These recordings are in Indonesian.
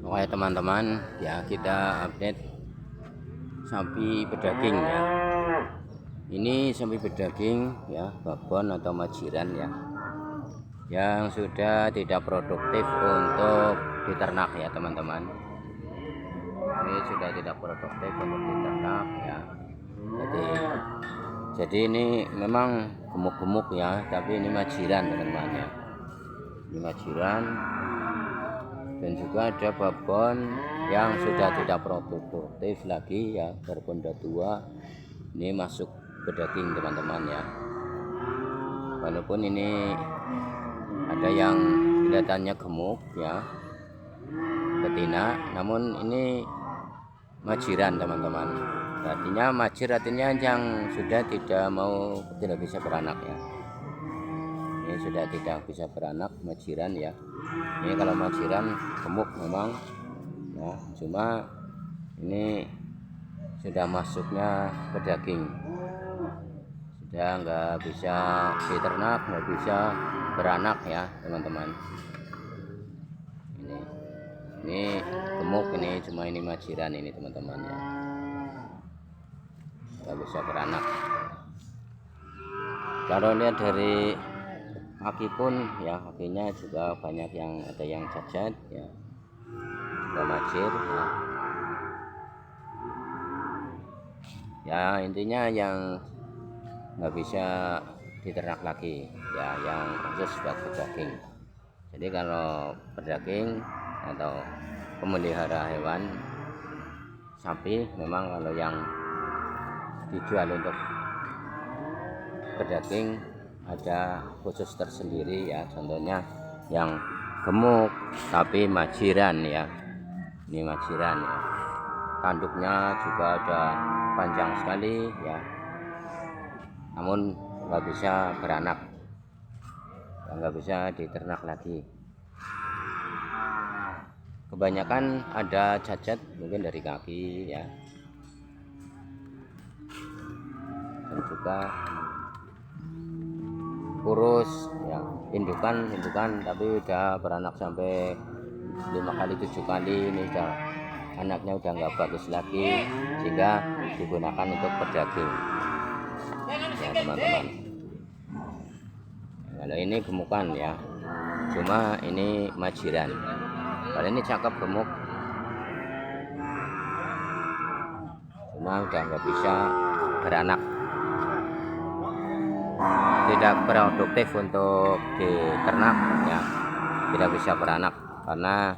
Oke teman-teman, ya kita update sapi berdaging ya. Ini sapi berdaging ya, babon atau majiran ya, yang sudah tidak produktif untuk diternak ya teman-teman. Ini sudah tidak produktif untuk diternak ya. Jadi ini memang gemuk-gemuk ya, tapi ini majiran teman-teman ya. Ini majiran. Dan juga ada babon yang sudah tidak produktif lagi ya, berbenda tua. Ini masuk berdaging teman-teman ya. Walaupun ini ada yang kelihatannya gemuk ya, betina, namun ini majiran teman-teman. Artinya majir artinya yang sudah tidak bisa beranak ya. Ini sudah tidak bisa beranak, majiran ya. Ini kalau majiran gemuk memang ya, cuma ini sudah masuknya ke daging, sudah nggak bisa diternak, nggak bisa beranak ya teman-teman. Ini gemuk, ini cuma ini majiran ini teman-teman ya, nggak bisa beranak. Kalau lihat dari kaki pun ya, kakinya juga banyak yang ada yang cacat ya, juga macir ya. Ya intinya yang nggak bisa diternak lagi ya, yang khusus buat berdaging. Jadi kalau berdaging atau pemelihara hewan sapi, memang kalau yang dijual untuk berdaging ada khusus tersendiri ya, contohnya yang gemuk tapi majiran ya. Ini majiran ya, tanduknya juga ada panjang sekali ya, namun nggak bisa beranak, nggak bisa diternak lagi. Kebanyakan ada cacat mungkin dari kaki ya, dan juga kurus ya, indukan tapi udah beranak sampai 5 kali 7 kali. Ini udah anaknya udah nggak bagus lagi, sehingga digunakan untuk berdaging ya teman-teman. Kalau ini gemukan ya, cuma ini majiran. Kalau ini cakep gemuk, cuma udah nggak bisa beranak, tidak produktif untuk diternak ya, tidak bisa beranak karena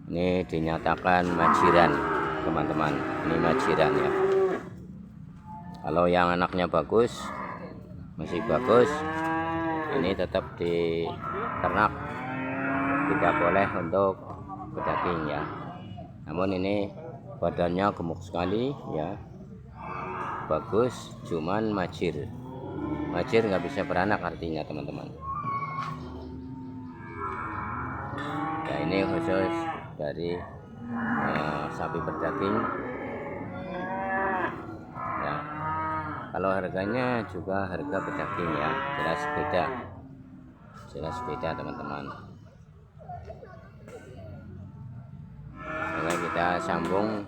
ini dinyatakan majiran teman-teman. Ini majiran ya. Kalau yang anaknya bagus, masih bagus, ini tetap diternak, tidak boleh untuk berdaging ya. Namun ini badannya gemuk sekali ya, bagus, cuman majir nggak bisa beranak artinya teman-teman ya. Ini khusus dari sapi berdaging ya. Kalau harganya juga harga berdaging ya, jelas beda teman-teman. Oke, kita sambung,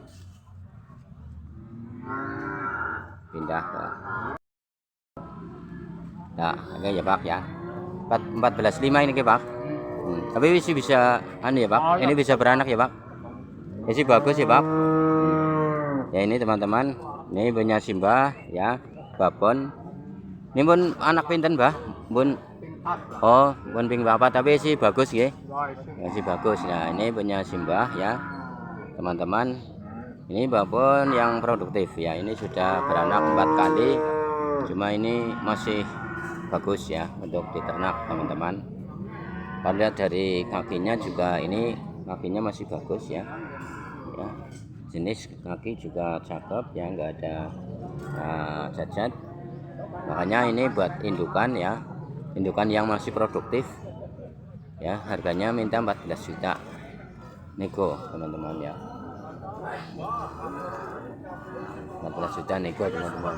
pindah ke ya, oke ya Pak ya, 14.5 ini ke Pak. Tapi masih bisa anu ya Pak, ini bisa beranak ya Pak, ini bagus ya Pak ya. Ini teman-teman, ini punya Simba ya, babon. Ini pun anak pinten Mbah, pun oh pun ping bapak, tapi sih bagus ya, masih bagus ya. Ini punya Simba ya teman-teman. Ini babon yang produktif ya, ini sudah beranak 4 kali, cuma ini masih bagus ya untuk diternak teman-teman. Kalau lihat dari kakinya juga, ini kakinya masih bagus ya, jenis kaki juga cakep ya, nggak ada cacat. Makanya ini buat indukan ya, indukan yang masih produktif ya. Harganya minta 14 juta nego teman-teman ya, 14 juta nego teman-teman.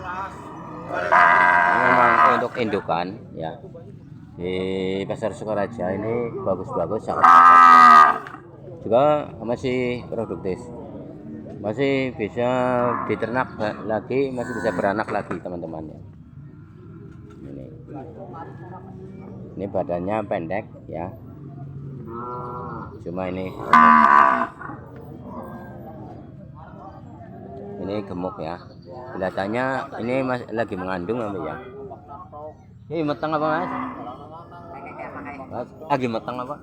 Ini memang untuk indukan ya, di pasar Sukaraja ini bagus-bagus, sangat cakep. juga masih produktif, masih bisa diternak lagi, masih bisa beranak lagi teman-teman ya. Ini badannya pendek ya, cuma ini gemuk ya, kelihatannya ini lagi mengandung apa ya. Ini matang apa mas? Lagi matang apa?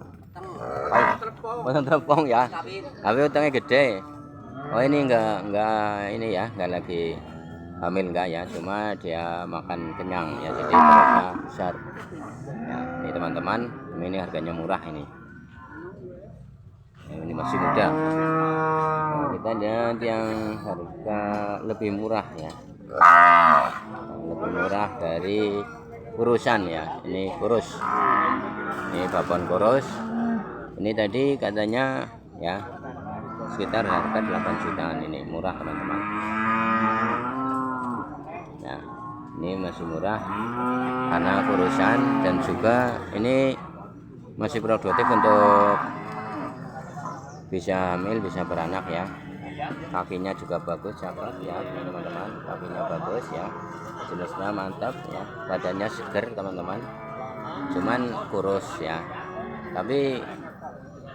Matang telepong ya, tapi utangnya gede. Oh ini enggak ini ya, enggak lagi hamil enggak ya, cuma dia makan kenyang ya, jadi perutnya besar ya. Ini teman-teman, ini harganya murah ini. Ini masih muda. Nah, kita lihat yang harga lebih murah ya, lebih murah dari kurusan ya. Ini kurus, ini babon kurus. Ini tadi katanya ya sekitar harga 8 jutaan. Ini murah teman-teman. Nah ini masih murah karena kurusan, dan juga ini masih produktif untuk bisa hamil, bisa beranak ya. Kakinya juga bagus, cakep ya teman-teman, kakinya bagus ya, jenisnya mantap ya, badannya seger teman-teman, cuman kurus ya, tapi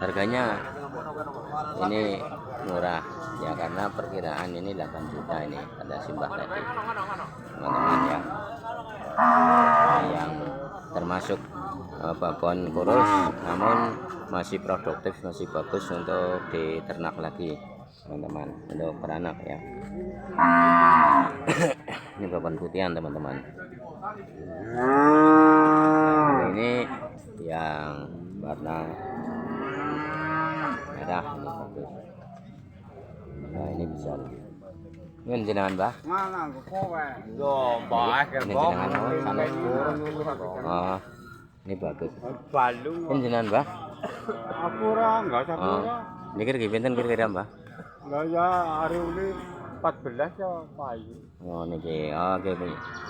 harganya ini murah ya, karena perkiraan ini 8 juta ini kata Simbah tadi teman-teman ya. Yang termasuk babon kurus namun masih produktif, masih bagus untuk diternak lagi teman-teman, untuk beranak ya. Ini babon putihan teman-teman. Ini yang warna merah ini bagus. Nah ini bisa. Ini jenengan Mbah? Ini jenengan sana. Oh, ini bagus. Ini jenengan Mbah? Aku ora enggak sampe. Niki pinten kira-kira Mbah? Lah ya hari ini 14 ya payu. Oh niki, oke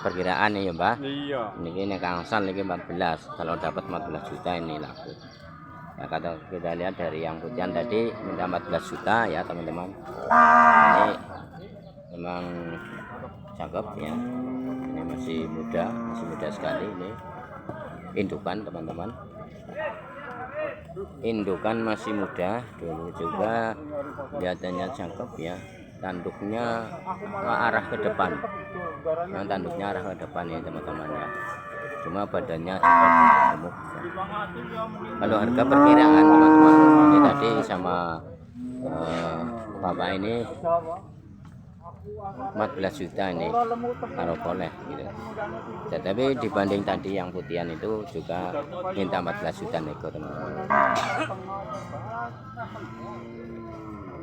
perkiraan ya Mbah. Iya. Niki nek angsal niki 14. Kalau dapat 14 juta ini laku. Ya kata kita lihat dari yang putihan tadi minta 14 juta ya teman-teman. Ini memang cakep ya. Ini masih muda sekali ini. Indukan teman-teman. Indukan masih muda, dulu juga kelihatannya cakep ya. Tanduknya arah ke depan. Nah, tanduknya arah ke depan ya teman-teman ya. Cuma badannya cukup gemuk ya. Kalau harga perkiraan teman-teman ini tadi sama bapak ini 14 juta ini kalau boleh gitu. Tapi dibanding tadi yang putihan itu juga minta 14 juta nego teman-teman.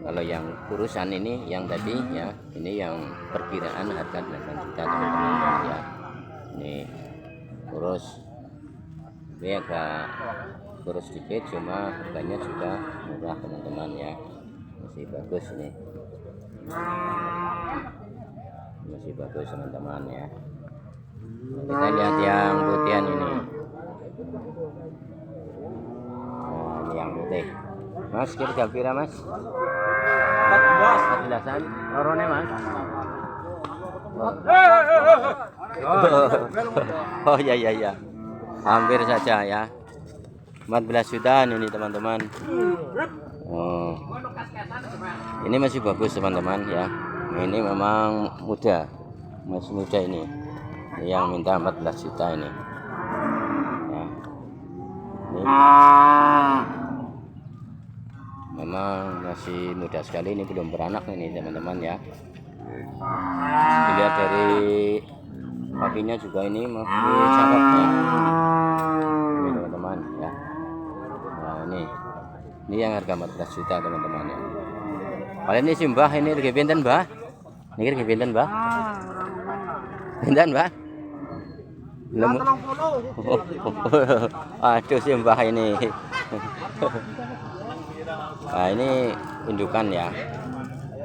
Kalau yang kurusan ini yang tadi ya, ini yang perkiraan harga 8 juta teman-teman ya. Ini kurus, ini agak kurus sedikit, cuma harganya juga murah teman-teman ya, masih bagus nih, masih bagus teman-teman ya. Kita lihat yang putihan ini. Nah ini yang putih mas, kira pira mas? 14-an lorone mas. Oh ya ya ya, hampir saja ya, 14 jutaan ini teman-teman. Oh, ini masih bagus teman-teman ya. Ini memang muda, masih muda ini yang minta 14 juta ini ya. Ini memang masih muda sekali, ini belum beranak ini teman-teman ya. Dilihat dari kakinya juga ini masih cakep ya, ini teman-teman ya. Nah ini yang harga 14 juta teman-teman ya. Kalian ini Simbah ini lagi pinten Mbah? Niki lagi pinten Mbah? Pinten Mbah? Belum. Aduh Simbah ini. Nah ini indukan ya.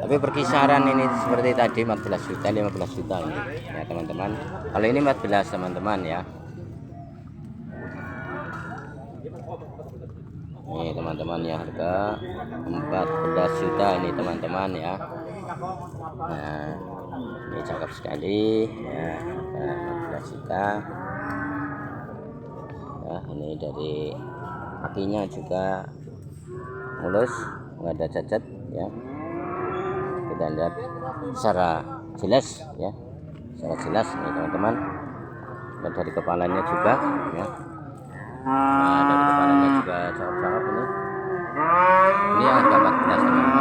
Tapi perkisaran ini seperti tadi 14 juta, 15 juta ini ya teman-teman. Kalau ini 14 teman-teman ya. Ini teman-teman ya, harga 14 juta ini teman-teman ya. Nah, ini cakep sekali ya, harga 14 juta. Nah, ini dari kakinya juga mulus, nggak ada cacat ya. Kita lihat secara jelas ya, secara jelas nih teman-teman. Dan dari kepalanya juga ya. Nah, dari kepalanya juga cakep-cakep ini. Ini yang harga 14 teman-teman.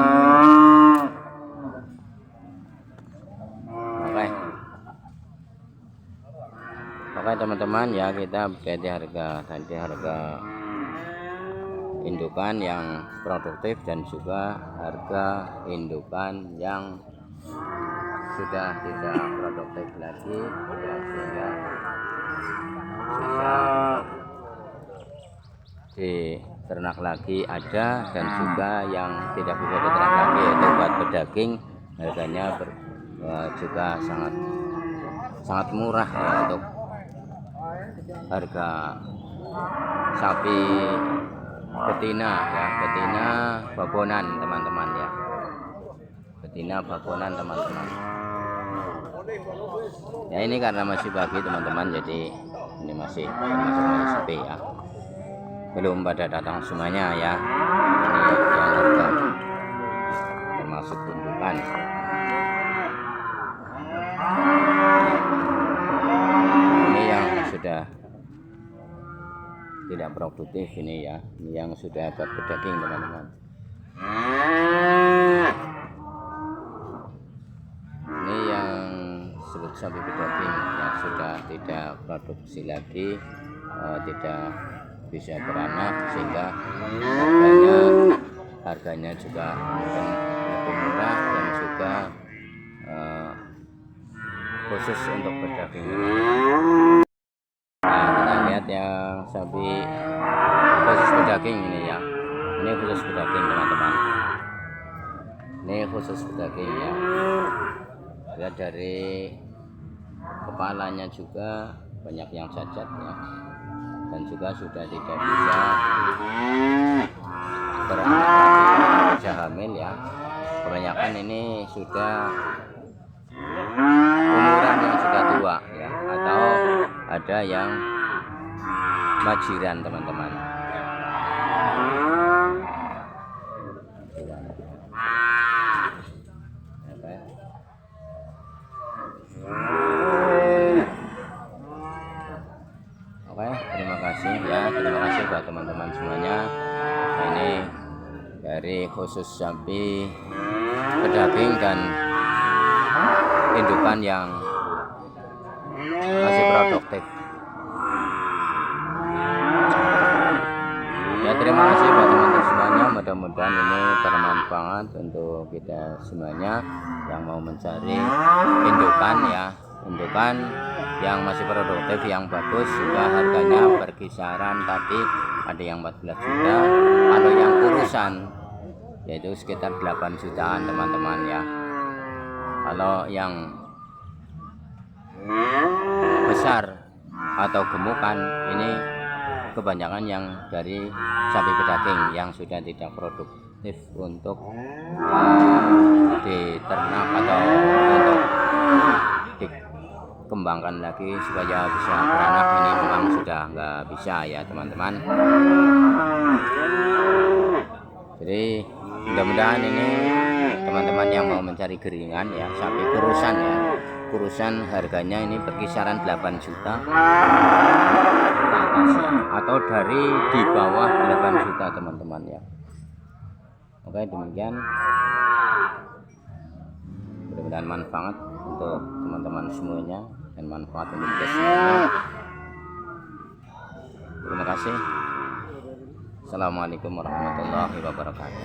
Oke teman-teman ya, kita berarti harga indukan yang produktif dan juga harga indukan yang sudah tidak produktif lagi ya, sehingga bisa diternak lagi ada, dan juga yang tidak bisa diternak lagi yaitu buat pedaging, harganya juga sangat murah ya untuk harga sapi betina ya, betina babonan teman-teman ya, betina babonan teman-teman ya. Ini karena masih pagi teman-teman, jadi ini masih sepi ya, belum pada datang semuanya ya. Ini yang harga termasuk indukan. Ini yang sudah tidak produktif ini ya, ini yang sudah buat pedaging teman-teman. Ini yang sebut sapi pedaging yang sudah tidak produksi lagi, tidak bisa beranak, sehingga harganya juga mungkin lebih murah dan juga khusus untuk pedaging. Nah, kita lihat yang sapi khusus pedaging ini ya, ini khusus pedaging teman-teman, ini khusus pedaging ya. Lihat dari kepalanya juga banyak yang cacat ya, dan juga sudah tidak bisa beranak lagi, bisa hamil ya. Kebanyakan ini sudah umuran yang sudah tua ya, atau ada yang majiran teman-teman. Oke, terima kasih ya, terima kasih buat teman-teman semuanya. Nah, ini dari khusus sapi pedaging dan indukan yang masih produktif ya. Terima kasih buat teman-teman semuanya, mudah-mudahan ini bermanfaat untuk kita semuanya yang mau mencari indukan ya, indukan yang masih produktif yang bagus, juga harganya berkisaran tadi ada yang 14 juta, kalau yang urusan yaitu sekitar 8 jutaan teman-teman ya. Kalau yang besar atau gemukan ini kebanyakan yang dari sapi pedaging yang sudah tidak produktif untuk diternak atau untuk dikembangkan lagi supaya bisa beranak. Ini memang sudah nggak bisa ya teman-teman. Jadi mudah-mudahan ini teman-teman yang mau mencari geringan ya, sapi kurusan ya, kurusan harganya ini berkisaran 8 juta atau dari di bawah 8 juta teman-teman ya. Oke, demikian, mudah-mudahan manfaat untuk teman-teman semuanya dan manfaat untuk kita semuanya. Terima kasih. Assalamualaikum warahmatullahi wabarakatuh.